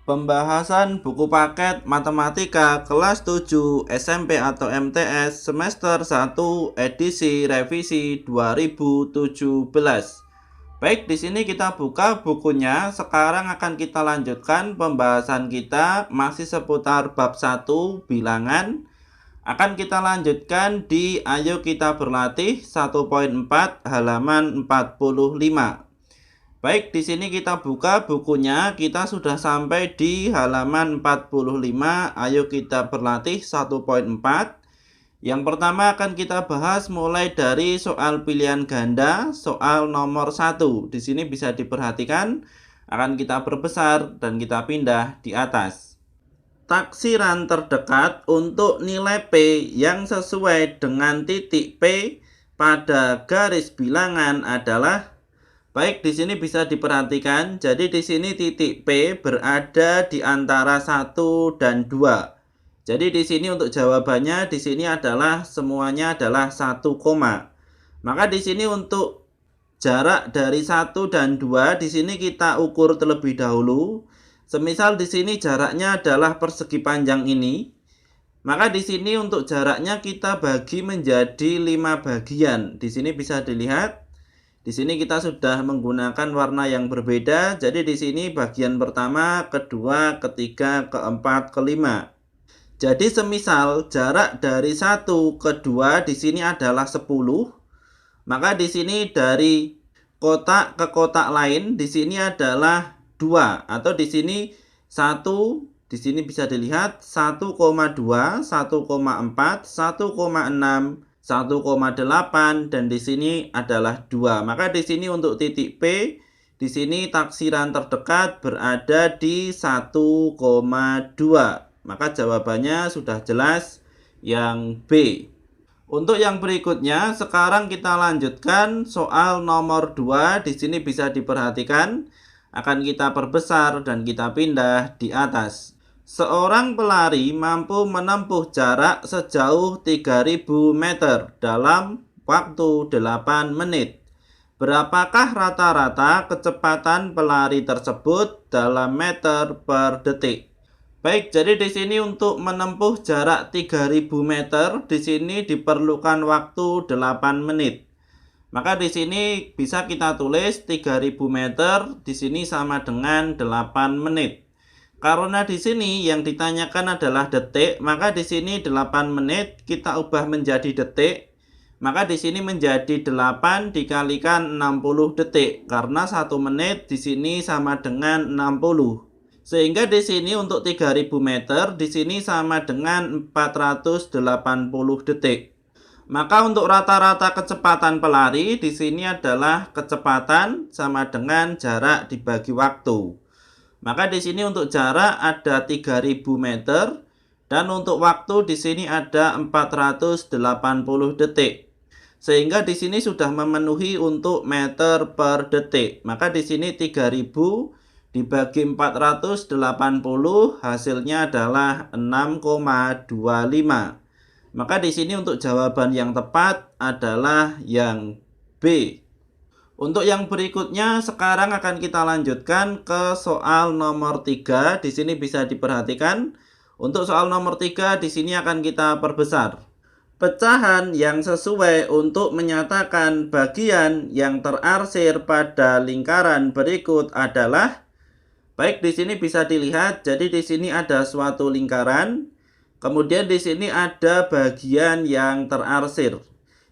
Pembahasan buku paket Matematika kelas 7 SMP atau MTS semester 1 edisi revisi 2017. Baik, di sini kita buka bukunya. Sekarang akan kita lanjutkan pembahasan kita masih seputar bab 1 bilangan. Akan kita lanjutkan di Ayo Kita Berlatih 1.4 halaman 45. Baik, di sini kita buka bukunya. Kita sudah sampai di halaman 45. Ayo kita berlatih 1.4. Yang pertama akan kita bahas mulai dari soal pilihan ganda, soal nomor 1. Di sini bisa diperhatikan akan kita perbesar dan kita pindah di atas. Taksiran terdekat untuk nilai P yang sesuai dengan titik P pada garis bilangan adalah. Baik, di sini bisa diperhatikan. Jadi di sini titik P berada di antara 1 dan 2. Jadi di sini untuk jawabannya di sini adalah semuanya adalah 1 koma. Maka di sini untuk jarak dari 1 dan 2 di sini kita ukur terlebih dahulu. Semisal di sini jaraknya adalah persegi panjang ini. Maka di sini untuk jaraknya kita bagi menjadi 5 bagian. Di sini bisa dilihat. Di sini kita sudah menggunakan warna yang berbeda. Jadi di sini bagian pertama, kedua, ketiga, keempat, kelima. Jadi semisal jarak dari 1 ke 2 di sini adalah 10, maka di sini dari kotak ke kotak lain di sini adalah 2 atau di sini 1, di sini bisa dilihat 1,2, 1,4, 1,6, 1,8 dan di sini adalah 2. Maka di sini untuk titik P, di sini taksiran terdekat berada di 1,2. Maka jawabannya sudah jelas yang B. Untuk yang berikutnya, sekarang kita lanjutkan soal nomor 2. Di sini bisa diperhatikan akan kita perbesar dan kita pindah di atas. Seorang pelari mampu menempuh jarak sejauh 3000 meter dalam waktu 8 menit. Berapakah rata-rata kecepatan pelari tersebut dalam meter per detik? Baik, jadi di sini untuk menempuh jarak 3000 meter di sini diperlukan waktu 8 menit. Maka di sini bisa kita tulis 3000 meter di sini sama dengan 8 menit. Karena di sini yang ditanyakan adalah detik, maka di sini 8 menit kita ubah menjadi detik. Maka di sini menjadi 8 dikalikan 60 detik karena 1 menit di sini sama dengan 60. Sehingga di sini untuk 3000 meter di sini sama dengan 480 detik. Maka untuk rata-rata kecepatan pelari di sini adalah kecepatan sama dengan jarak dibagi waktu. Maka di sini untuk jarak ada 3000 meter dan untuk waktu di sini ada 480 detik. Sehingga di sini sudah memenuhi untuk meter per detik. Maka di sini 3000 dibagi 480 hasilnya adalah 6,25. Maka di sini untuk jawaban yang tepat adalah yang B. Untuk yang berikutnya sekarang akan kita lanjutkan ke soal nomor 3. Di sini bisa diperhatikan. Untuk soal nomor 3 di sini akan kita perbesar. Pecahan yang sesuai untuk menyatakan bagian yang terarsir pada lingkaran berikut adalah. Baik, di sini bisa dilihat. Jadi di sini ada suatu lingkaran. Kemudian di sini ada bagian yang terarsir.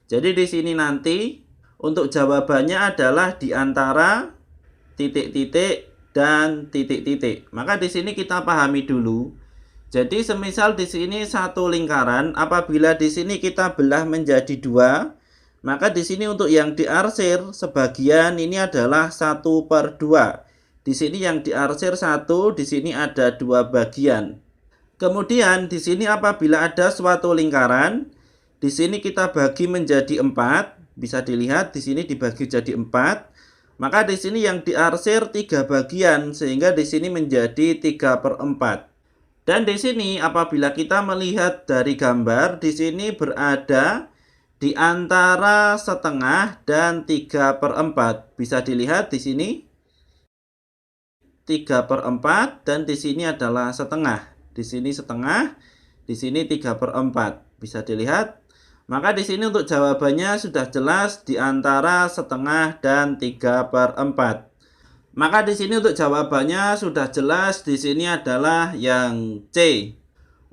Jadi di sini nanti untuk jawabannya adalah di antara titik-titik dan titik-titik. Maka di sini kita pahami dulu. Jadi semisal di sini satu lingkaran, apabila di sini kita belah menjadi 2, maka di sini untuk yang diarsir sebagian ini adalah 1/2. Di sini yang diarsir 1, di sini ada 2 bagian. Kemudian di sini apabila ada suatu lingkaran, di sini kita bagi menjadi 4. Bisa dilihat di sini dibagi jadi 4. Maka di sini yang diarsir 3 bagian sehingga di sini menjadi 3/4. Dan di sini apabila kita melihat dari gambar di sini berada di antara setengah dan 3/4. Bisa dilihat di sini. 3/4 dan di sini adalah setengah. Di sini setengah, di sini 3/4. Bisa dilihat. Maka di sini untuk jawabannya sudah jelas di antara setengah dan 3/4. Maka di sini untuk jawabannya sudah jelas, di sini adalah yang C.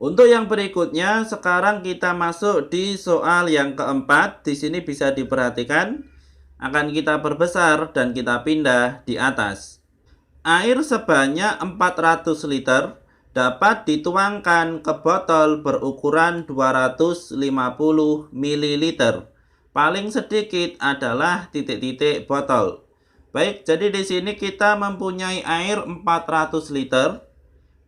Untuk yang berikutnya, sekarang kita masuk di soal yang keempat. Di sini bisa diperhatikan, akan kita perbesar dan kita pindah di atas. Air sebanyak 400 liter dapat dituangkan ke botol berukuran 250 ml. Paling sedikit adalah titik-titik botol. Baik, jadi di sini kita mempunyai air 400 liter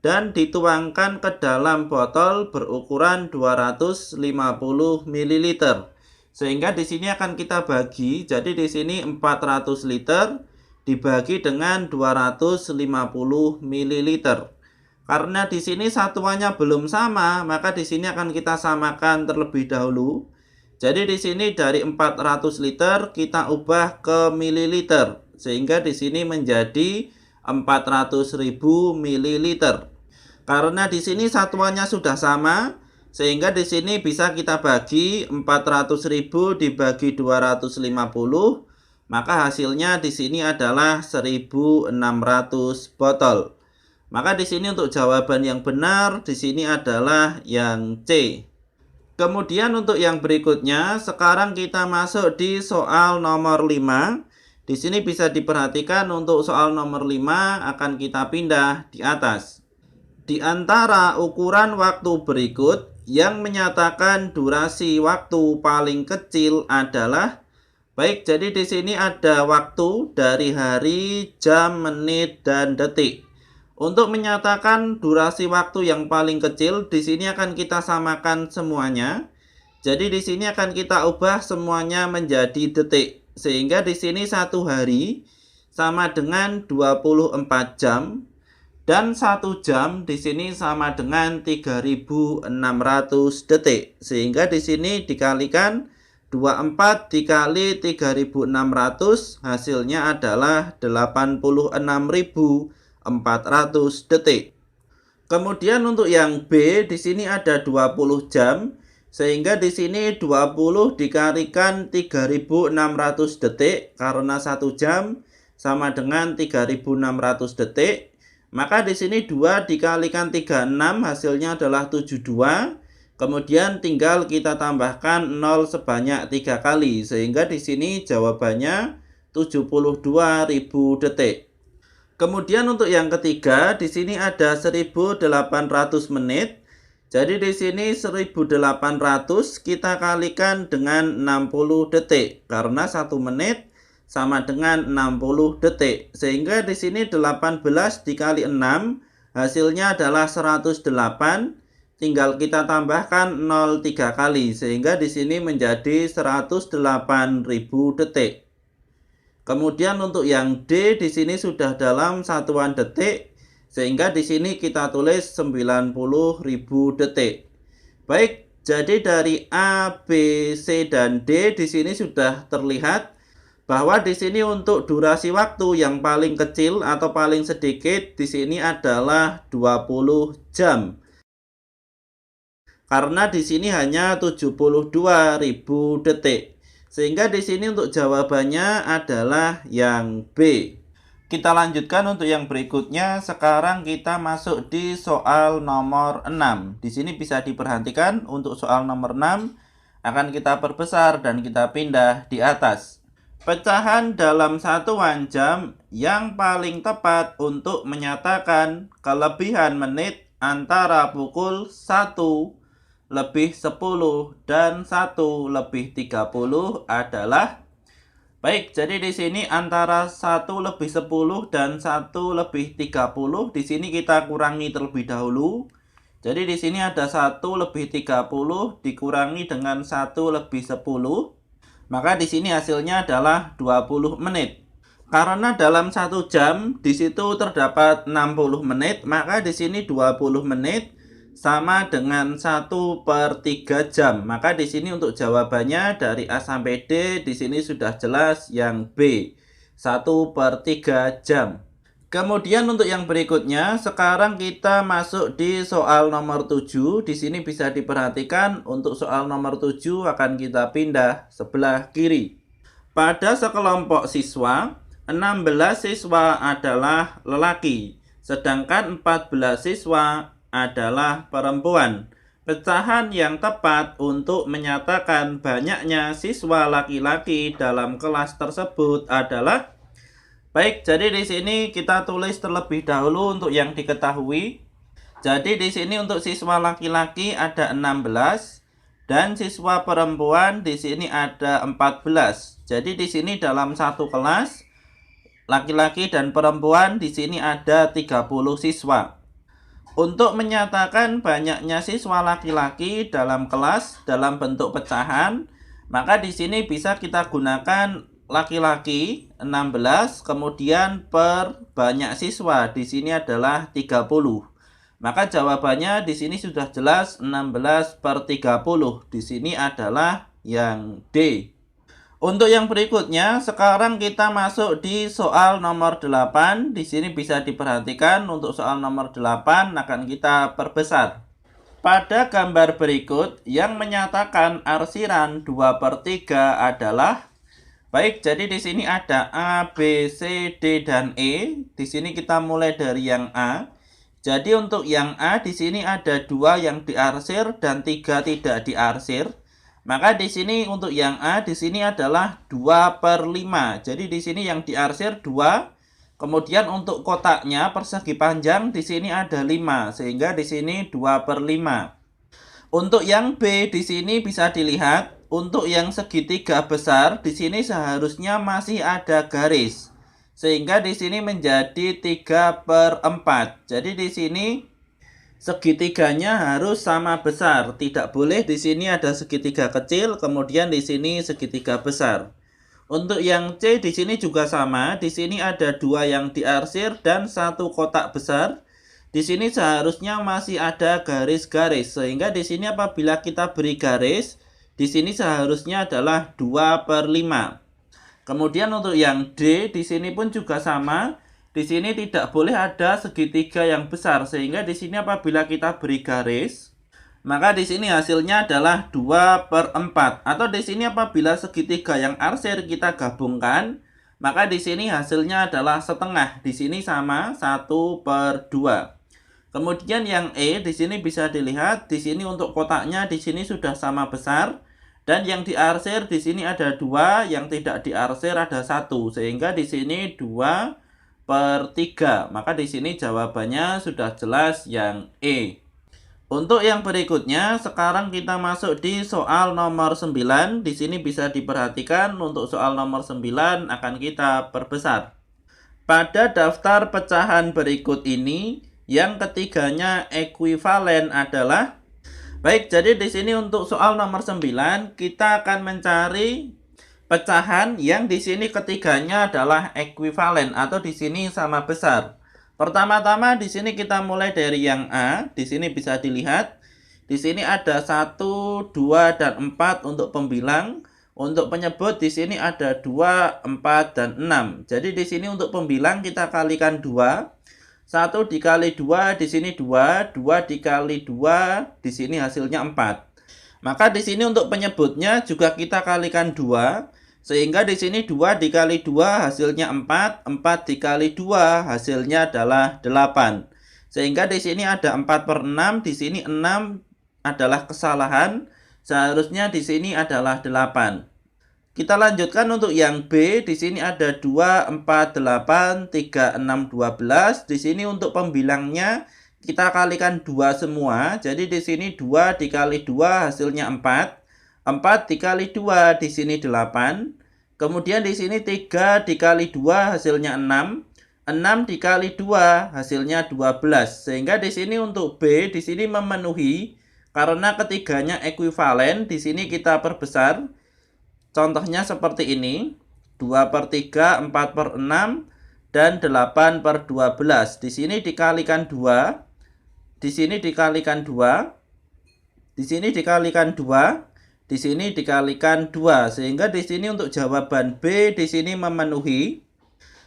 dan dituangkan ke dalam botol berukuran 250 ml. Sehingga di sini akan kita bagi. Jadi di sini 400 liter dibagi dengan 250 ml. Karena di sini satuannya belum sama, maka di sini akan kita samakan terlebih dahulu. Jadi di sini dari 400 liter kita ubah ke mililiter, sehingga di sini menjadi 400.000 ml. Karena di sini satuannya sudah sama, sehingga di sini bisa kita bagi 400.000 dibagi 250. Maka hasilnya di sini adalah 1.600 botol. Maka di sini untuk jawaban yang benar di sini adalah yang C. Kemudian untuk yang berikutnya, sekarang kita masuk di soal nomor 5. Di sini bisa diperhatikan untuk soal nomor 5 akan kita pindah di atas. Di antara ukuran waktu berikut yang menyatakan durasi waktu paling kecil adalah. Baik, jadi di sini ada waktu dari hari, jam, menit, dan detik. Untuk menyatakan durasi waktu yang paling kecil, di sini akan kita samakan semuanya. Jadi di sini akan kita ubah semuanya menjadi detik. Sehingga di sini 1 hari sama dengan 24 jam. Dan 1 jam di sini sama dengan 3.600 detik. Sehingga di sini dikalikan 24 dikali 3.600 hasilnya adalah 86.400 detik. Kemudian untuk yang B di sini ada 20 jam, sehingga di sini 20 dikalikan 3.600 detik karena 1 jam sama dengan 3.600 detik. Maka di sini 2 dikalikan 36 hasilnya adalah 72. Kemudian tinggal kita tambahkan 0 sebanyak 3 kali, sehingga di sini jawabannya 72.000 detik. Kemudian untuk yang ketiga, di sini ada 1.800 menit. Jadi di sini 1.800 kita kalikan dengan 60 detik, karena 1 menit sama dengan 60 detik. Sehingga di sini 18 dikali 6 hasilnya adalah 108. Tinggal kita tambahkan 0 3 kali, sehingga di sini menjadi 108.000 detik. Kemudian untuk yang D di sini sudah dalam satuan detik, sehingga di sini kita tulis 90.000 detik. Baik, jadi dari A, B, C dan D di sini sudah terlihat bahwa di sini untuk durasi waktu yang paling kecil atau paling sedikit di sini adalah 20 jam. Karena di sini hanya 72.000 detik. Sehingga di sini untuk jawabannya adalah yang B. Kita lanjutkan untuk yang berikutnya. Sekarang kita masuk di soal nomor 6. Di sini bisa diperhatikan untuk soal nomor 6 akan kita perbesar dan kita pindah di atas. Pecahan dalam satuan jam yang paling tepat untuk menyatakan kelebihan menit antara pukul 1 lebih 10 dan 1 lebih 30 adalah. Baik, jadi di sini antara 1 lebih 10 dan 1 lebih 30 di sini kita kurangi terlebih dahulu. Jadi di sini ada 1 lebih 30 dikurangi dengan 1 lebih 10. Maka di sini hasilnya adalah 20 menit. Karena dalam 1 jam di situ terdapat 60 menit, maka di sini 20 menit sama dengan 1/3 jam. Maka di sini untuk jawabannya dari A sampai D di sini sudah jelas yang B, 1/3 jam. Kemudian untuk yang berikutnya, sekarang kita masuk di soal nomor 7. Di sini bisa diperhatikan untuk soal nomor 7 akan kita pindah sebelah kiri. Pada sekelompok siswa, 16 siswa adalah lelaki, sedangkan 14 siswa adalah perempuan. Pecahan yang tepat untuk menyatakan banyaknya siswa laki-laki dalam kelas tersebut adalah. Baik, jadi di sini kita tulis terlebih dahulu untuk yang diketahui. Jadi di sini untuk siswa laki-laki ada 16 dan siswa perempuan di sini ada 14. Jadi di sini dalam satu kelas laki-laki dan perempuan di sini ada 30 siswa. Untuk menyatakan banyaknya siswa laki-laki dalam kelas dalam bentuk pecahan, maka di sini bisa kita gunakan laki-laki 16 kemudian per banyak siswa di sini adalah 30. Maka jawabannya di sini sudah jelas 16 per 30. Di sini adalah yang D. Untuk yang berikutnya, sekarang kita masuk di soal nomor 8. Di sini bisa diperhatikan untuk soal nomor 8 akan kita perbesar. Pada gambar berikut yang menyatakan arsiran 2/3 adalah. Baik, jadi di sini ada A, B, C, D, dan E. Di sini kita mulai dari yang A. Jadi untuk yang A di sini ada 2 yang diarsir dan 3 tidak diarsir. Maka di sini untuk yang A di sini adalah 2/5. Jadi di sini yang diarsir 2. Kemudian untuk kotaknya persegi panjang di sini ada 5, sehingga di sini 2/5. Untuk yang B di sini bisa dilihat, untuk yang segitiga besar di sini seharusnya masih ada garis. Sehingga di sini menjadi 3/4. Jadi di sini segitiganya harus sama besar. Tidak boleh di sini ada segitiga kecil, kemudian di sini segitiga besar. Untuk yang C di sini juga sama. Di sini ada 2 yang diarsir dan 1 kotak besar. Di sini seharusnya masih ada garis-garis, sehingga di sini apabila kita beri garis, di sini seharusnya adalah 2/5. Kemudian untuk yang D di sini pun juga sama. Di sini tidak boleh ada segitiga yang besar, sehingga di sini apabila kita beri garis, maka di sini hasilnya adalah 2/4. Atau di sini apabila segitiga yang arsir kita gabungkan, maka di sini hasilnya adalah setengah. Di sini sama 1/2. Kemudian yang E di sini bisa dilihat, di sini untuk kotaknya di sini sudah sama besar, dan yang diarsir di sini ada 2, yang tidak diarsir ada 1, sehingga di sini 2/3. Maka di sini jawabannya sudah jelas yang E. Untuk yang berikutnya, sekarang kita masuk di soal nomor 9. Di sini bisa diperhatikan untuk soal nomor 9 akan kita perbesar. Pada daftar pecahan berikut ini, yang ketiganya ekuivalen adalah. Baik, jadi di sini untuk soal nomor 9 kita akan mencari pecahan yang di sini ketiganya adalah ekuivalen atau di sini sama besar. Pertama-tama di sini kita mulai dari yang A. Di sini bisa dilihat, di sini ada 1, 2, dan 4 untuk pembilang. Untuk penyebut di sini ada 2, 4, dan 6. Jadi di sini untuk pembilang kita kalikan 2. 1 dikali 2 di sini 2, 2 dikali 2 di sini hasilnya 4. Maka di sini untuk penyebutnya juga kita kalikan 2, sehingga di sini 2 dikali 2 hasilnya 4, 4 dikali 2 hasilnya adalah 8. Sehingga di sini ada 4/6, di sini 6 adalah kesalahan, seharusnya di sini adalah 8. Kita lanjutkan untuk yang B. Di sini ada 2, 4, 8, 3, 6, 12. Di sini untuk pembilangnya kita kalikan 2 semua. Jadi di sini 2 dikali 2 hasilnya 4. 4 dikali 2 di sini 8. Kemudian di sini 3 dikali 2 hasilnya 6. 6 dikali 2 hasilnya 12. Sehingga di sini untuk B di sini memenuhi karena ketiganya ekuivalen. Di sini kita perbesar. Contohnya seperti ini, 2/3, 4/6, dan 8/12. Di sini dikalikan 2, di sini dikalikan 2, di sini dikalikan 2, di sini dikalikan 2. Sehingga di sini untuk jawaban B di sini memenuhi.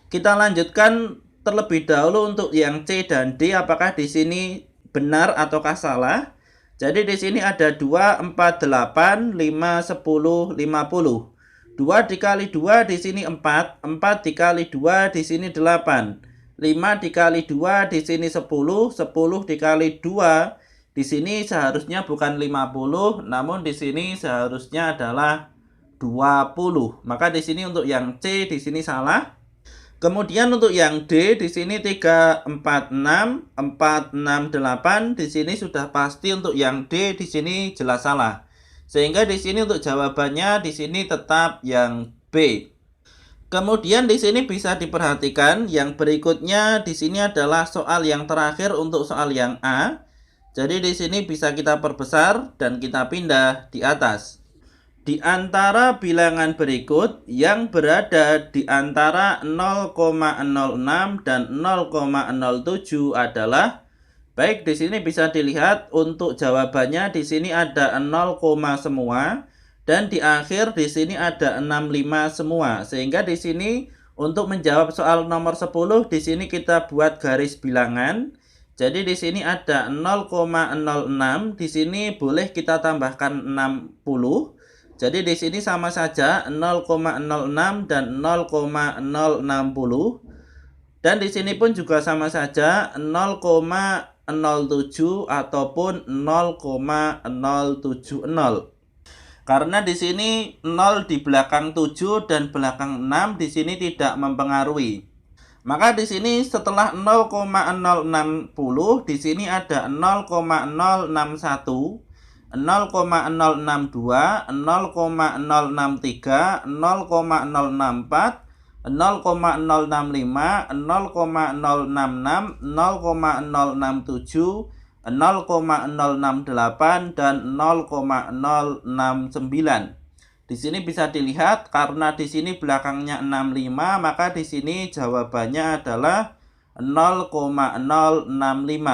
Kita lanjutkan terlebih dahulu untuk yang C dan D, apakah di sini benar ataukah salah. Jadi di sini ada 2, 4, 8, 5, 10, 50. 2 dikali 2 di sini 4, 4 dikali 2 di sini 8, 5 dikali 2 di sini 10, 10 dikali 2 di sini seharusnya bukan 50, namun di sini seharusnya adalah 20. Maka di sini untuk yang C di sini salah. Kemudian untuk yang D di sini 3, 4, 6, 4, 6, 8. Di sini sudah pasti untuk yang D di sini jelas salah. Sehingga di sini untuk jawabannya di sini tetap yang B. Kemudian di sini bisa diperhatikan yang berikutnya di sini adalah soal yang terakhir untuk soal yang A. Jadi di sini bisa kita perbesar dan kita pindah di atas. Di antara bilangan berikut yang berada di antara 0,06 dan 0,07 adalah, baik, di sini bisa dilihat untuk jawabannya di sini ada 0, semua dan di akhir di sini ada 65 semua. Sehingga di sini untuk menjawab soal nomor 10 di sini kita buat garis bilangan. Jadi di sini ada 0,06, di sini boleh kita tambahkan 60. Jadi di sini sama saja 0,06 dan 0,060. Dan di sini pun juga sama saja 0,07 ataupun 0,070. Karena di sini 0 di belakang 7 dan belakang 6 di sini tidak mempengaruhi. Maka di sini setelah 0,060 di sini ada 0,061, 0,062, 0,063, 0,064, 0,065, 0,066, 0,067, 0,068 dan 0,069. Di sini bisa dilihat karena di sini belakangnya 65, maka di sini jawabannya adalah 0,065.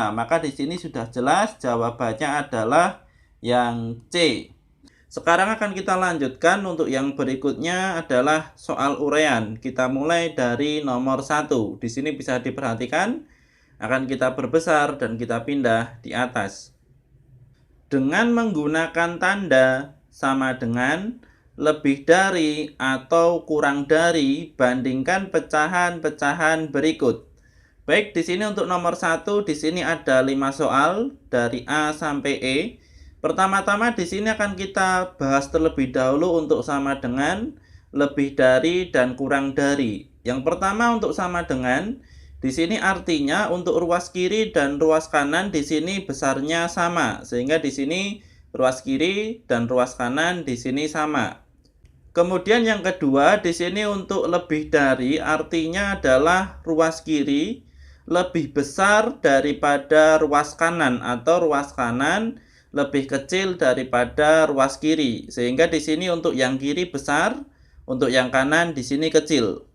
Maka di sini sudah jelas jawabannya adalah yang C. Sekarang akan kita lanjutkan untuk yang berikutnya adalah soal uraian. Kita mulai dari nomor 1. Di sini bisa diperhatikan akan kita perbesar dan kita pindah di atas. Dengan menggunakan tanda sama dengan, lebih dari atau kurang dari, bandingkan pecahan-pecahan berikut. Baik, di sini untuk nomor 1 di sini ada 5 soal dari A sampai E. Pertama-tama di sini akan kita bahas terlebih dahulu untuk sama dengan, lebih dari dan kurang dari. Yang pertama untuk sama dengan, di sini artinya untuk ruas kiri dan ruas kanan di sini besarnya sama, sehingga di sini ruas kiri dan ruas kanan di sini sama. Kemudian yang kedua di sini untuk lebih dari artinya adalah ruas kiri lebih besar daripada ruas kanan atau ruas kanan lebih kecil daripada ruas kiri. Sehingga di sini untuk yang kiri besar, untuk yang kanan di sini kecil.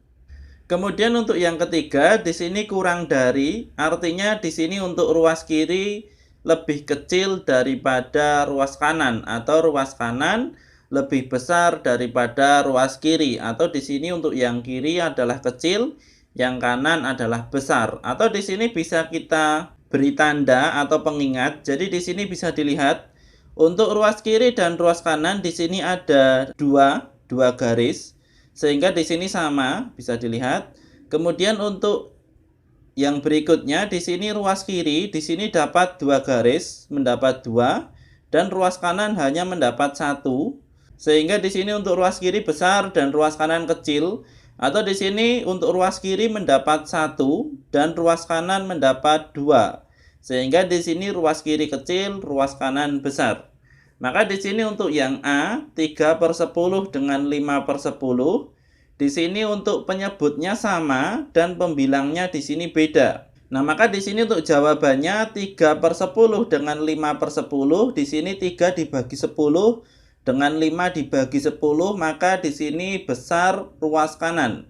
Kemudian untuk yang ketiga di sini kurang dari artinya di sini untuk ruas kiri lebih kecil daripada ruas kanan atau ruas kanan lebih besar daripada ruas kiri, atau di sini untuk yang kiri adalah kecil, yang kanan adalah besar. Atau di sini bisa kita beri tanda atau pengingat. Jadi di sini bisa dilihat untuk ruas kiri dan ruas kanan di sini ada dua garis, sehingga di sini sama, bisa dilihat. Kemudian untuk yang berikutnya di sini ruas kiri di sini dapat 2 garis, mendapat 2, dan ruas kanan hanya mendapat 1. Sehingga di sini untuk ruas kiri besar dan ruas kanan kecil, atau di sini untuk ruas kiri mendapat 1 dan ruas kanan mendapat 2. Sehingga di sini ruas kiri kecil, ruas kanan besar. Maka di sini untuk yang A 3/10 dengan 5/10. Di sini untuk penyebutnya sama dan pembilangnya di sini beda. Nah, maka di sini untuk jawabannya 3/10 dengan 5/10. Di sini 3 dibagi 10 dengan 5 dibagi 10, maka di sini besar ruas kanan.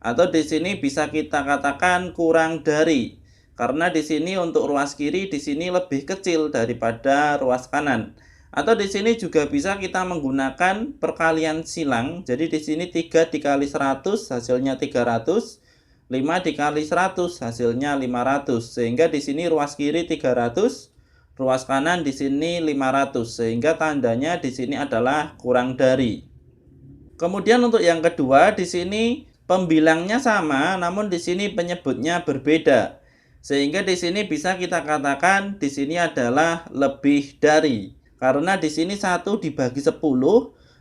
Atau di sini bisa kita katakan kurang dari. Karena di sini untuk ruas kiri di sini lebih kecil daripada ruas kanan. Atau di sini juga bisa kita menggunakan perkalian silang. Jadi di sini 3 dikali 100 hasilnya 300. 5 dikali 100 hasilnya 500. Sehingga di sini ruas kiri 300, ruas kanan di sini 500. Sehingga tandanya di sini adalah kurang dari. Kemudian untuk yang kedua, di sini pembilangnya sama, namun di sini penyebutnya berbeda. Sehingga di sini bisa kita katakan di sini adalah lebih dari. Karena di sini 1 dibagi 10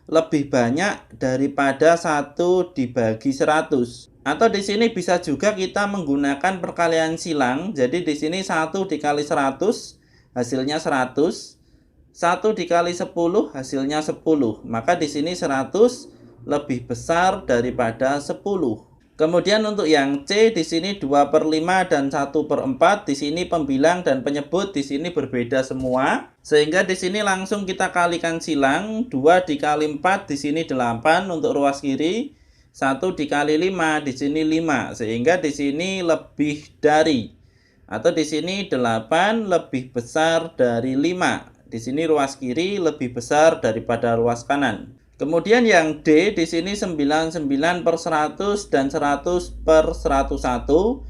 lebih banyak daripada 1 dibagi 100. Atau di sini bisa juga kita menggunakan perkalian silang. Jadi di sini 1 dikali 100 hasilnya 100. 1 dikali 10 hasilnya 10. Maka di sini 100 lebih besar daripada 10. Kemudian untuk yang C di sini 2/5 dan 1/4. Di sini pembilang dan penyebut di sini berbeda semua. Sehingga di sini langsung kita kalikan silang. 2 dikali 4 di sini 8 untuk ruas kiri. 1 dikali 5 di sini 5. Sehingga di sini lebih dari. Atau di sini 8 lebih besar dari 5. Di sini ruas kiri lebih besar daripada ruas kanan. Kemudian yang D di sini 99/100 dan 100/101.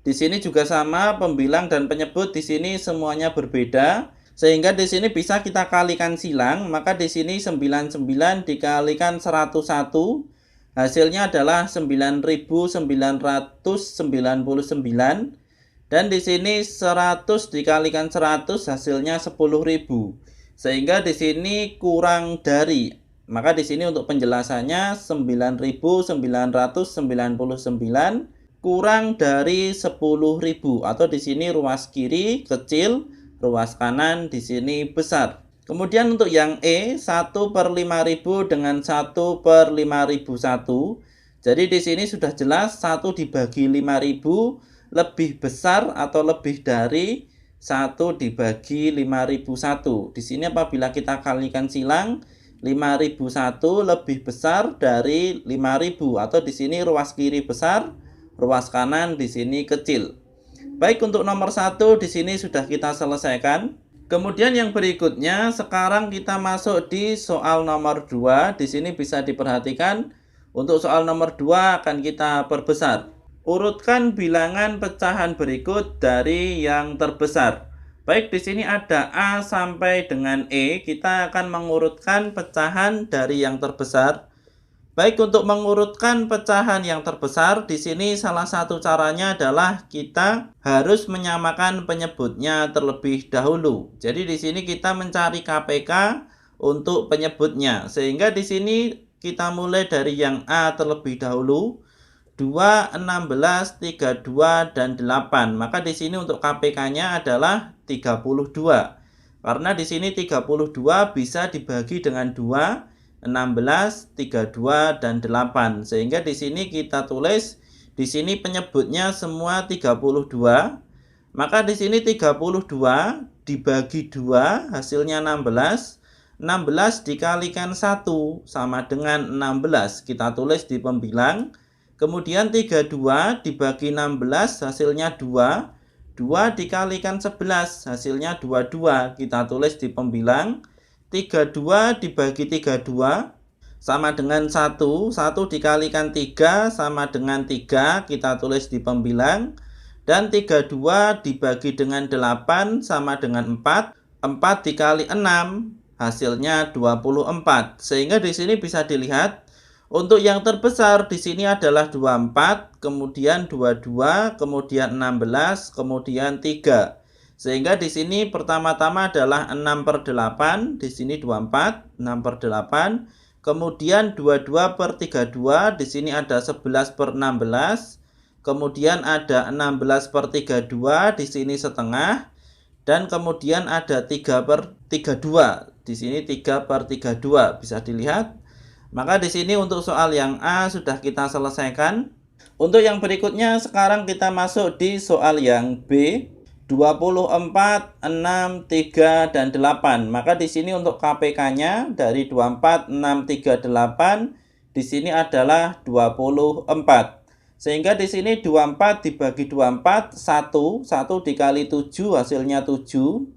Di sini juga sama, pembilang dan penyebut di sini semuanya berbeda. Sehingga di sini bisa kita kalikan silang, maka di sini 99 dikalikan 101 hasilnya adalah 9.999 dan di sini 100 dikalikan 100 hasilnya 10.000. Sehingga di sini kurang dari. Maka di sini untuk penjelasannya 9.999 kurang dari 10.000 atau di sini ruas kiri kecil, ruas kanan di sini besar. Kemudian untuk yang E 1/5000 dengan 1/5001. Jadi di sini sudah jelas 1 dibagi 5000 lebih besar atau lebih dari 1 dibagi 5001. Di sini apabila kita kalikan silang, 5001 lebih besar dari 5000 atau di sini ruas kiri besar, ruas kanan di sini kecil. Baik, untuk nomor 1 di sini sudah kita selesaikan. Kemudian yang berikutnya sekarang kita masuk di soal nomor 2. Di sini bisa diperhatikan untuk soal nomor 2 akan kita perbesar. Urutkan bilangan pecahan berikut dari yang terbesar. Baik, di sini ada A sampai dengan E. Kita akan mengurutkan pecahan dari yang terbesar. Baik, untuk mengurutkan pecahan yang terbesar, di sini salah satu caranya adalah kita harus menyamakan penyebutnya terlebih dahulu. Jadi di sini kita mencari KPK untuk penyebutnya. Sehingga di sini kita mulai dari yang A terlebih dahulu. 2, 16, 32, dan 8. Maka di sini untuk KPK-nya adalah 32. Karena di sini 32 bisa dibagi dengan 2, 16, 32, dan 8. Sehingga di sini kita tulis di sini penyebutnya semua 32. Maka di sini 32 dibagi 2 hasilnya 16. 16 dikalikan 1 sama dengan 16. Kita tulis di pembilang. Kemudian 32 dibagi 16 hasilnya 2. 2 dikalikan 11 hasilnya 22. Kita tulis di pembilang. 32 dibagi 32 sama dengan 1. 1 dikalikan 3 sama dengan 3. Kita tulis di pembilang. Dan 32 dibagi dengan 8 sama dengan 4. 4 dikali 6 hasilnya 24. Sehingga di sini bisa dilihat untuk yang terbesar di sini adalah 24, kemudian 22, kemudian 16, kemudian 3. Sehingga di sini pertama-tama adalah 6/8, di sini 24, 6/8. Kemudian 22/32, di sini ada 11/16. Kemudian ada 16/32, di sini setengah. Dan kemudian ada 3/32, di sini 3/32, bisa dilihat. Maka di sini untuk soal yang A sudah kita selesaikan. Untuk yang berikutnya sekarang kita masuk di soal yang B. 24, 6, 3, dan 8. Maka di sini untuk KPK-nya dari 24, 6, 3, 8 di sini adalah 24. Sehingga di sini 24 dibagi 24 1, 1 dikali 7 hasilnya 7.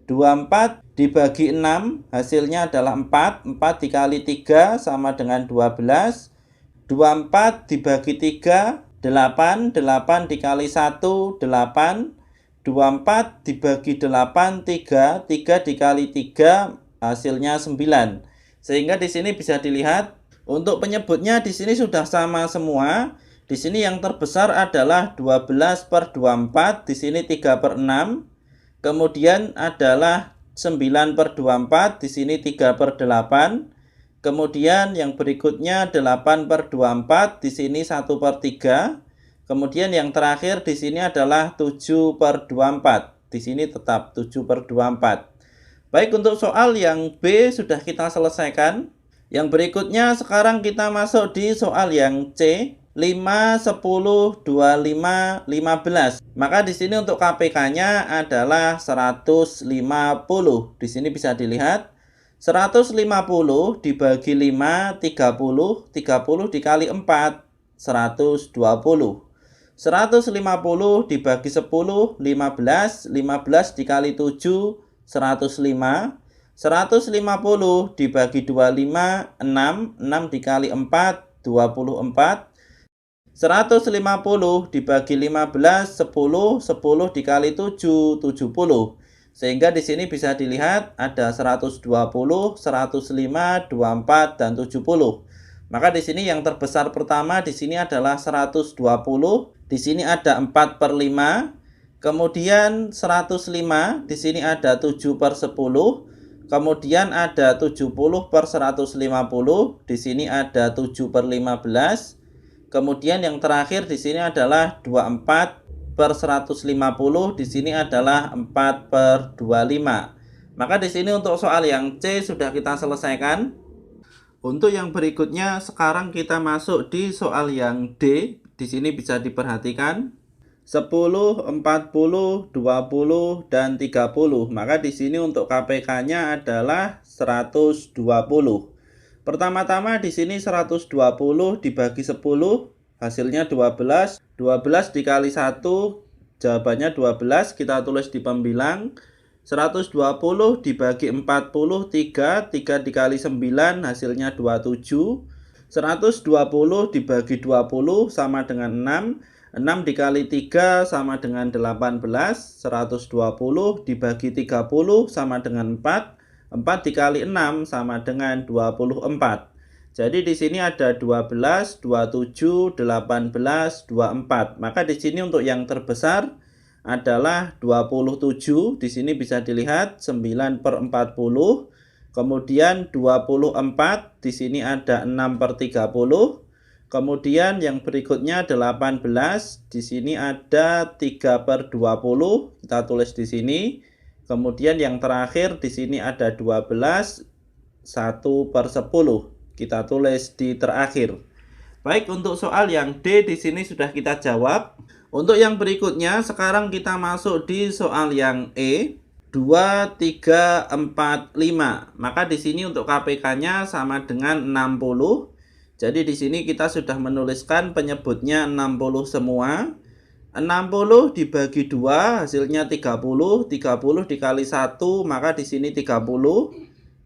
24 dibagi 6 hasilnya adalah 4. 4 dikali 3 sama dengan 12. 24 dibagi 3 8, 8 dikali 1, 8. 24 dibagi 8, 3. 3 dikali 3, hasilnya 9. Sehingga di sini bisa dilihat, untuk penyebutnya di sini sudah sama semua. Di sini yang terbesar adalah 12/24, di sini 3/6. Kemudian adalah 9/24, di sini 3/8. Kemudian yang berikutnya 8/24, di sini 1/3. Kemudian yang terakhir di sini adalah 7/24. Di sini tetap 7/24. Baik, untuk soal yang B sudah kita selesaikan. Yang berikutnya sekarang kita masuk di soal yang C. 5, 10, 25, 15. Maka di sini untuk KPK-nya adalah 150. Di sini bisa dilihat 150 dibagi 5, 30. 30 dikali 4, 120. 150 dibagi 10, 15. 15 dikali 7, 105. 150 dibagi 25, 6. 6 dikali 4, 24. 150 dibagi 15, 10. 10 dikali 7, 70. Sehingga di sini bisa dilihat ada 120, 105, 24, dan 70. Maka di sini yang terbesar pertama di sini adalah 120. Di sini ada 4/5. Kemudian 105, di sini ada 7/10. Kemudian ada 70/150. Di sini ada 7/15. Kemudian yang terakhir di sini adalah 24/150. Di sini adalah 4/25. Maka di sini untuk soal yang C sudah kita selesaikan. Untuk yang berikutnya sekarang kita masuk di soal yang D. Di sini bisa diperhatikan 10, 40, 20, dan 30. Maka di sini untuk KPK-nya adalah 120. Pertama-tama di sini 120 dibagi 10, hasilnya 12. 12 dikali 1, jawabannya 12. Kita tulis di pembilang. 120 dibagi 40, 3. 3 dikali 9, hasilnya 27. 120 dibagi 20 sama dengan 6. 6 dikali 3 sama dengan 18. 120 dibagi 30 sama dengan 4. 4 dikali 6 sama dengan 24. Jadi di sini ada 12, 27, 18, 24. Maka di sini untuk yang terbesar adalah 27. Di sini bisa dilihat 9/40. Kemudian 24, di sini ada 6/30. Kemudian yang berikutnya 18, di sini ada 3/20. Kita tulis di sini. Kemudian yang terakhir di sini ada 12, 1/10. Kita tulis di terakhir. Baik, untuk soal yang D di sini sudah kita jawab. Untuk yang berikutnya sekarang kita masuk di soal yang E. 2, 3, 4, 5. Maka di sini untuk KPK-nya sama dengan 60. Jadi di sini kita sudah menuliskan penyebutnya 60 semua. 60 dibagi 2, hasilnya 30. 30 dikali 1, maka di sini 30.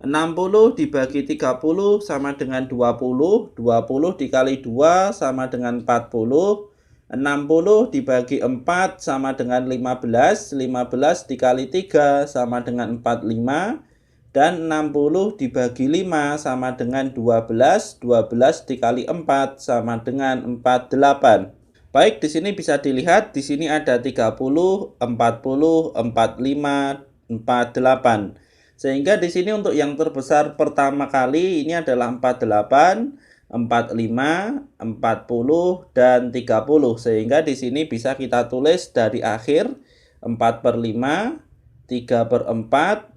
60 dibagi 30 sama dengan 20. 20 dikali 2 sama dengan 40. 60 dibagi 4 sama dengan 15. 15 dikali 3 sama dengan 45. Dan 60 dibagi 5 sama dengan 12. 12 dikali 4 sama dengan 48. Baik, di sini bisa dilihat di sini ada 30, 40, 45, 48. Sehingga di sini untuk yang terbesar pertama kali ini adalah 48, 45, 40, dan 30. Sehingga di sini bisa kita tulis dari akhir 4/5, 3/4,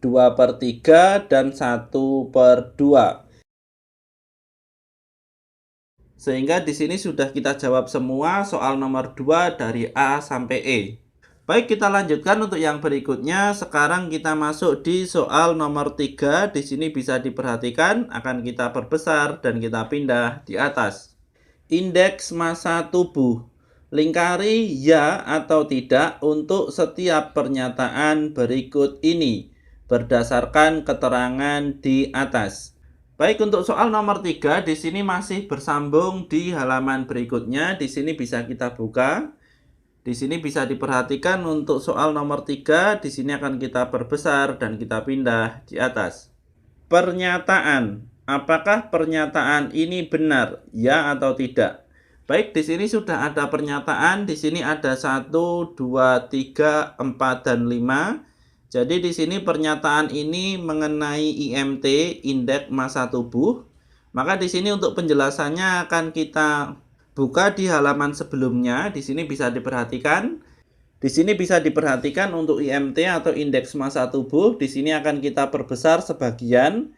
2/3, dan 1/2. Sehingga di sini sudah kita jawab semua soal nomor 2 dari A sampai E. Baik, kita lanjutkan untuk yang berikutnya. Sekarang kita masuk di soal nomor 3. Di sini bisa diperhatikan akan kita perbesar dan kita pindah di atas. Indeks massa tubuh. Lingkari ya atau tidak untuk setiap pernyataan berikut ini berdasarkan keterangan di atas. Baik, untuk soal nomor 3 di sini masih bersambung di halaman berikutnya. Di sini bisa kita buka. Di sini bisa diperhatikan untuk soal nomor 3, di sini akan kita perbesar dan kita pindah di atas. Pernyataan. Apakah pernyataan ini benar? Ya atau tidak? Baik, di sini sudah ada pernyataan. Di sini ada 1, 2, 3, 4, dan 5. Jadi di sini pernyataan ini mengenai IMT, indeks massa tubuh. Maka di sini untuk penjelasannya akan kita buka di halaman sebelumnya. Di sini bisa diperhatikan. Di sini bisa diperhatikan untuk IMT atau indeks massa tubuh. Di sini akan kita perbesar sebagian.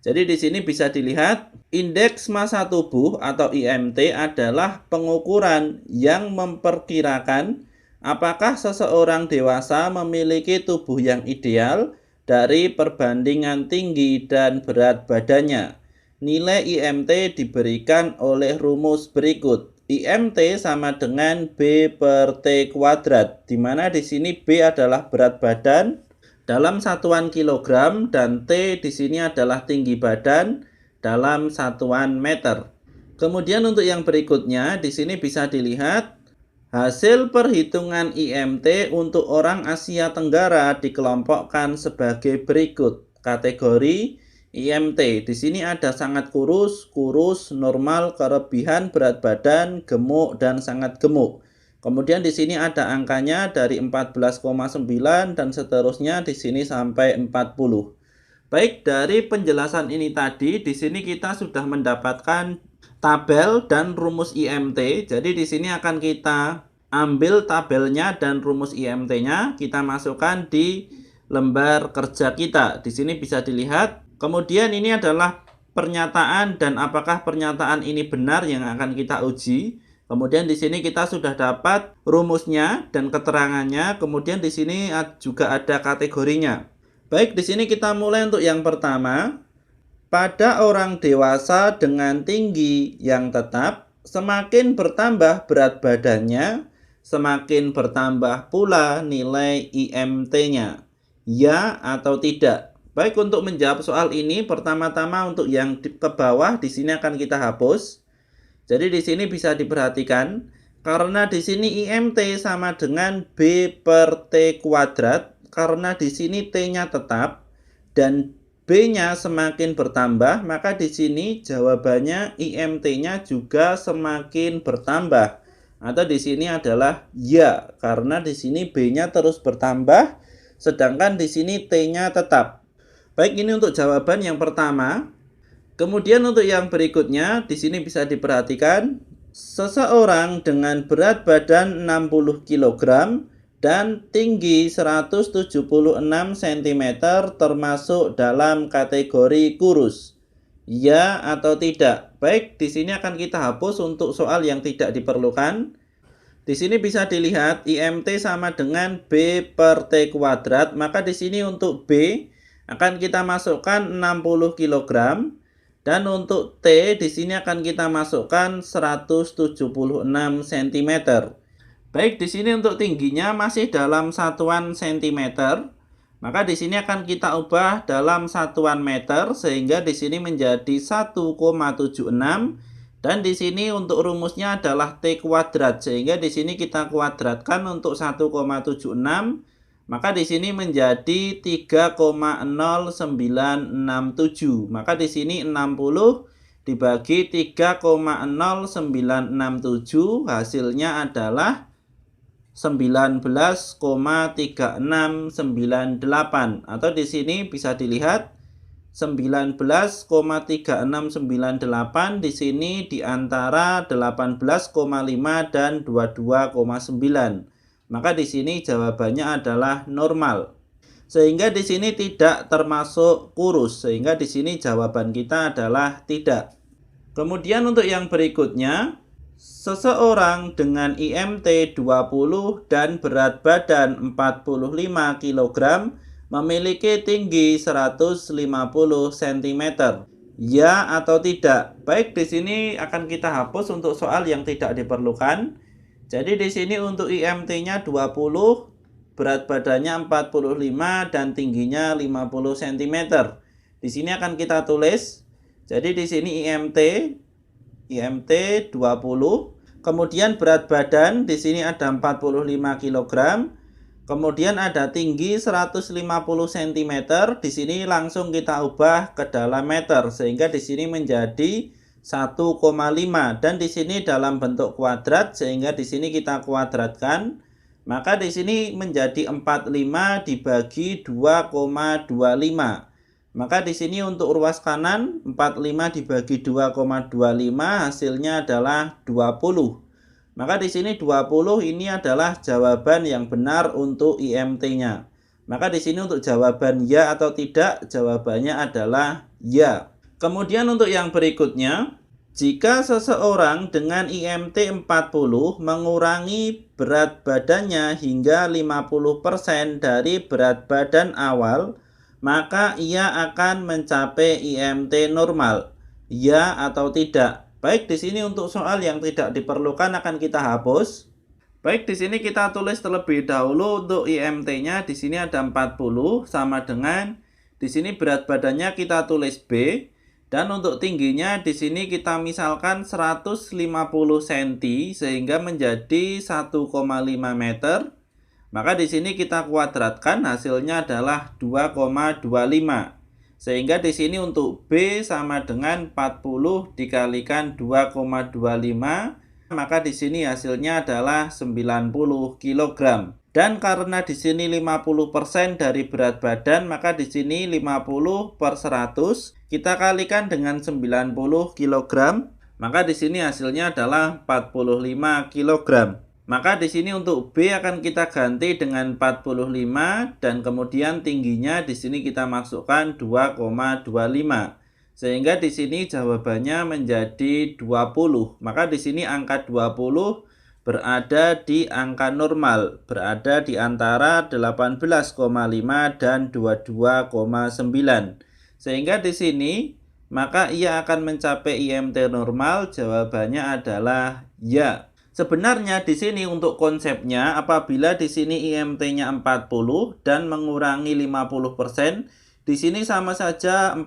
Jadi di sini bisa dilihat indeks massa tubuh atau IMT adalah pengukuran yang memperkirakan apakah seseorang dewasa memiliki tubuh yang ideal dari perbandingan tinggi dan berat badannya. Nilai IMT diberikan oleh rumus berikut. IMT sama dengan B per T kuadrat, di mana di sini B adalah berat badan dalam satuan kilogram dan T di sini adalah tinggi badan dalam satuan meter. Kemudian untuk yang berikutnya di sini bisa dilihat hasil perhitungan IMT untuk orang Asia Tenggara dikelompokkan sebagai berikut. Kategori IMT. Di sini ada sangat kurus, normal, kelebihan berat badan, gemuk, dan sangat gemuk. Kemudian di sini ada angkanya dari 14,9 dan seterusnya di sini sampai 40. Baik, dari penjelasan ini tadi, di sini kita sudah mendapatkan tabel dan rumus IMT. Jadi di sini akan kita ambil tabelnya dan rumus IMT-nya, kita masukkan di lembar kerja kita. Di sini bisa dilihat. Kemudian ini adalah pernyataan dan apakah pernyataan ini benar yang akan kita uji. Kemudian di sini kita sudah dapat rumusnya dan keterangannya. Kemudian di sini juga ada kategorinya. Baik, di sini kita mulai untuk yang pertama. Pada orang dewasa dengan tinggi yang tetap, semakin bertambah berat badannya, semakin bertambah pula nilai IMT-nya. Ya atau tidak? Baik, untuk menjawab soal ini, pertama-tama untuk yang ke bawah, di sini akan kita hapus. Jadi di sini bisa diperhatikan, karena di sini IMT sama dengan B per T kuadrat, karena di sini T-nya tetap, dan B-nya semakin bertambah, maka di sini jawabannya IMT-nya juga semakin bertambah. Atau di sini adalah ya, karena di sini B-nya terus bertambah, sedangkan di sini T-nya tetap. Baik, ini untuk jawaban yang pertama. Kemudian untuk yang berikutnya, di sini bisa diperhatikan, seseorang dengan berat badan 60 kg dan tinggi 176 cm termasuk dalam kategori kurus. Ya atau tidak? Baik, di sini akan kita hapus untuk soal yang tidak diperlukan. Di sini bisa dilihat IMT sama dengan B per T kuadrat, maka di sini untuk B akan kita masukkan 60 kg dan untuk T di sini akan kita masukkan 176 cm. Baik, di sini untuk tingginya masih dalam satuan cm, maka di sini akan kita ubah dalam satuan meter sehingga di sini menjadi 1,76 dan di sini untuk rumusnya adalah T kuadrat sehingga di sini kita kuadratkan untuk 1,76, maka di sini menjadi 3,0967. Maka di sini 60 dibagi 3,0967 hasilnya adalah 19,3698 atau di sini bisa dilihat 19,3698 di sini di antara 18,5 dan 22,9. Maka di sini jawabannya adalah normal. Sehingga di sini tidak termasuk kurus, sehingga di sini jawaban kita adalah tidak. Kemudian untuk yang berikutnya, seseorang dengan IMT 20 dan berat badan 45 kg memiliki tinggi 150 cm. Ya atau tidak? Baik, di sini akan kita hapus untuk soal yang tidak diperlukan. Jadi di sini untuk IMT-nya 20, berat badannya 45 dan tingginya 50 cm. Di sini akan kita tulis Jadi di sini IMT 20. Kemudian berat badan di sini ada 45 kg. Kemudian ada tinggi 150 cm. Di sini langsung kita ubah ke dalam meter sehingga di sini menjadi 1,5 dan di sini dalam bentuk kuadrat sehingga di sini kita kuadratkan. Maka di sini menjadi 45 dibagi 2,25. Maka di sini untuk ruas kanan 45 dibagi 2,25 hasilnya adalah 20. Maka di sini 20 ini adalah jawaban yang benar untuk IMT-nya. Maka di sini untuk jawaban ya atau tidak, jawabannya adalah ya. Kemudian untuk yang berikutnya, jika seseorang dengan IMT 40 mengurangi berat badannya hingga 50% dari berat badan awal, maka ia akan mencapai IMT normal. Ya atau tidak? Baik, di sini untuk soal yang tidak diperlukan akan kita hapus. Baik, di sini kita tulis terlebih dahulu untuk IMT-nya. Di sini ada 40 sama dengan di sini berat badannya kita tulis B dan untuk tingginya di sini kita misalkan 150 cm sehingga menjadi 1,5 meter. Maka di sini kita kuadratkan hasilnya adalah 2,25. Sehingga di sini untuk B sama dengan 40 dikalikan 2,25, maka di sini hasilnya adalah 90 kg. Dan karena di sini 50% dari berat badan, maka di sini 50 per 100 kita kalikan dengan 90 kg, maka di sini hasilnya adalah 45 kg. Maka di sini untuk B akan kita ganti dengan 45 dan kemudian tingginya di sini kita masukkan 2,25. Sehingga di sini jawabannya menjadi 20. Maka di sini angka 20 berada di angka normal, berada di antara 18,5 dan 22,9. Sehingga di sini maka ia akan mencapai IMT normal, jawabannya adalah ya. Sebenarnya di sini untuk konsepnya apabila di sini IMT-nya 40 dan mengurangi 50%, di sini sama saja 40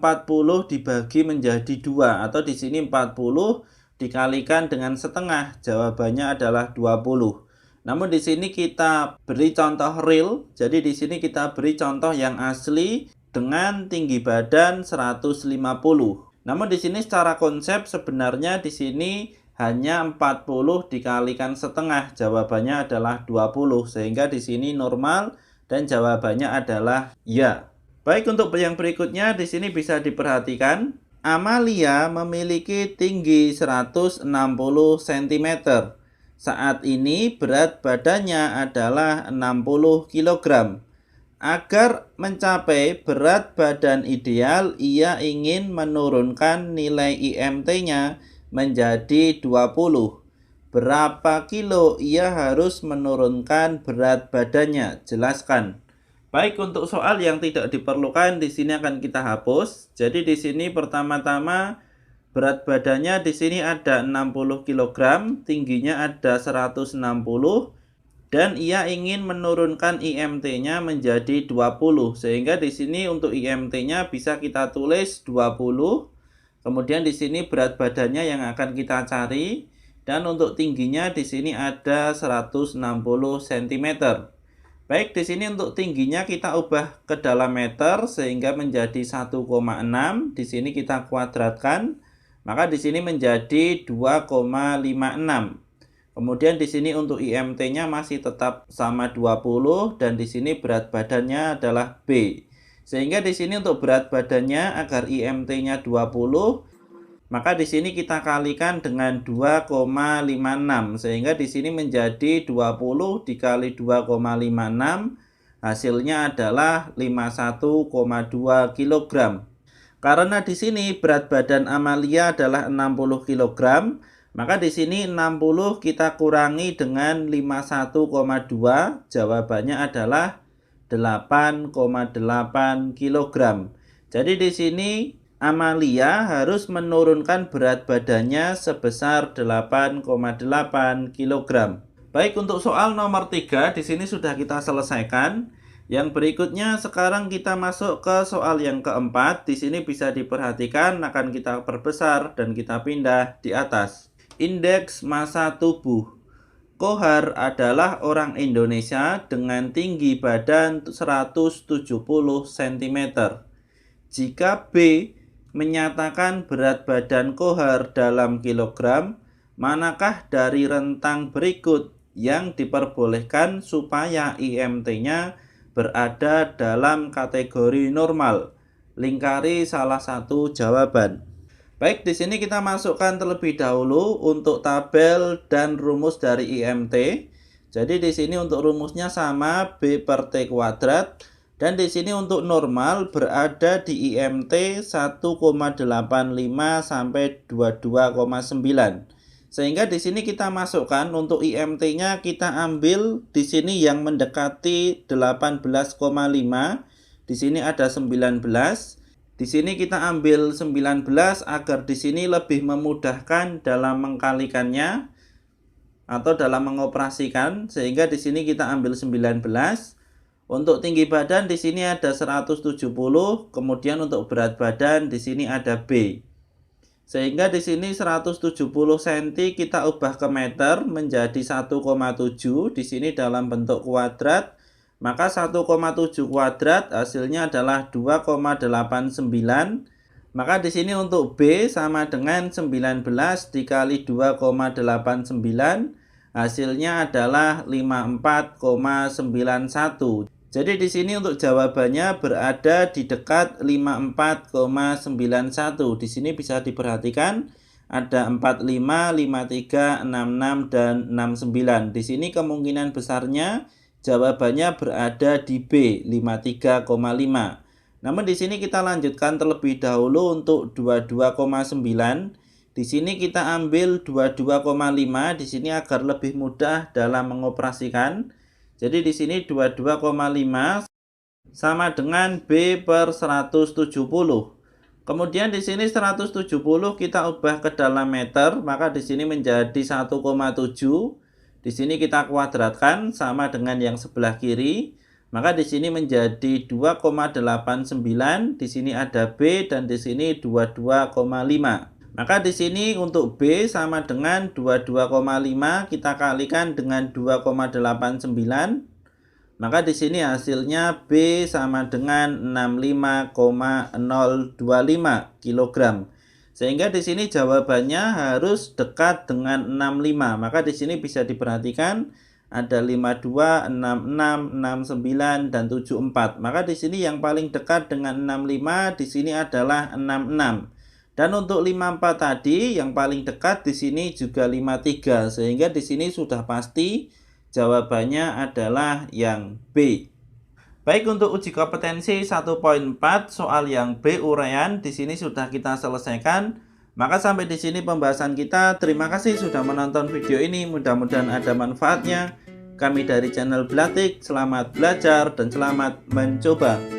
dibagi menjadi 2 atau di sini 40 dikalikan dengan setengah, jawabannya adalah 20. Namun di sini kita beri contoh real, jadi di sini kita beri contoh yang asli dengan tinggi badan 150. Namun di sini secara konsep sebenarnya di sini hanya 40 dikalikan setengah, jawabannya adalah 20 sehingga di sini normal dan jawabannya adalah ya. Baik, untuk yang berikutnya di sini bisa diperhatikan Amalia memiliki tinggi 160 cm. Saat ini berat badannya adalah 60 kg. Agar mencapai berat badan ideal, ia ingin menurunkan nilai IMT-nya menjadi 20. Berapa kilo ia harus menurunkan berat badannya? Jelaskan. Baik, untuk soal yang tidak diperlukan di sini akan kita hapus. Jadi di sini pertama-tama berat badannya di sini ada 60 kg, tingginya ada 160 dan ia ingin menurunkan IMT-nya menjadi 20. Sehingga di sini untuk IMT-nya bisa kita tulis 20. Kemudian di sini berat badannya yang akan kita cari dan untuk tingginya di sini ada 160 cm. Baik, di sini untuk tingginya kita ubah ke dalam meter sehingga menjadi 1,6. Di sini kita kuadratkan, maka di sini menjadi 2,56. Kemudian di sini untuk IMT-nya masih tetap sama 20 dan di sini berat badannya adalah B. Sehingga di sini untuk berat badannya agar IMT-nya 20, maka di sini kita kalikan dengan 2,56 sehingga di sini menjadi 20 dikali 2,56 hasilnya adalah 51,2 kg. Karena di sini berat badan Amalia adalah 60 kg, maka di sini 60 kita kurangi dengan 51,2, jawabannya adalah 8,8 kg. Jadi di sini Amalia harus menurunkan berat badannya sebesar 8,8 kg. Baik, untuk soal nomor 3 di sini sudah kita selesaikan. Yang berikutnya sekarang kita masuk ke soal yang keempat. Di sini bisa diperhatikan akan kita perbesar dan kita pindah di atas. Indeks massa tubuh. Kohar adalah orang Indonesia dengan tinggi badan 170 cm. Jika B menyatakan berat badan Kohar dalam kilogram, manakah dari rentang berikut yang diperbolehkan supaya IMT-nya berada dalam kategori normal? Lingkari salah satu jawaban. Baik, di sini kita masukkan terlebih dahulu untuk tabel dan rumus dari IMT. Jadi di sini untuk rumusnya sama B per T kuadrat. Dan di sini untuk normal berada di IMT 1,85 sampai 22,9. Sehingga di sini kita masukkan untuk IMT-nya kita ambil di sini yang mendekati 18,5. Di sini ada 19. Di sini kita ambil 19 agar di sini lebih memudahkan dalam mengkalikannya atau dalam mengoperasikan, sehingga di sini kita ambil 19. Untuk tinggi badan di sini ada 170, kemudian untuk berat badan di sini ada B. Sehingga di sini 170 cm kita ubah ke meter menjadi 1,7, di sini dalam bentuk kuadrat. Maka 1,7 kuadrat hasilnya adalah 2,89. Maka di sini untuk B sama dengan 19 dikali 2,89, hasilnya adalah 54,91. Jadi di sini untuk jawabannya berada di dekat 54,91. Di sini bisa diperhatikan ada 45, 53, 66 dan 69. Di sini kemungkinan besarnya jawabannya berada di B, 53,5. Namun di sini kita lanjutkan terlebih dahulu untuk 22,9. Di sini kita ambil 22,5 di sini agar lebih mudah dalam mengoperasikan. Jadi di sini 22,5 sama dengan B per 170. Kemudian di sini 170 kita ubah ke dalam meter, maka di sini menjadi 1,7. Di sini kita kuadratkan sama dengan yang sebelah kiri. Maka di sini menjadi 2,89. Di sini ada B dan di sini 22,5. Maka di sini untuk B sama dengan 22,5 kita kalikan dengan 2,89. Maka di sini hasilnya B sama dengan 65,025 kg. Sehingga di sini jawabannya harus dekat dengan 65. Maka di sini bisa diperhatikan ada 52, 66, 69 dan 74. Maka di sini yang paling dekat dengan 65 di sini adalah 66. Dan untuk 54 tadi yang paling dekat di sini juga 53. Sehingga di sini sudah pasti jawabannya adalah yang B. Baik, untuk uji kompetensi 1.4 soal yang B uraian di sini sudah kita selesaikan. Maka sampai di sini pembahasan kita. Terima kasih sudah menonton video ini. Mudah-mudahan ada manfaatnya. Kami dari channel Blatik, selamat belajar dan selamat mencoba.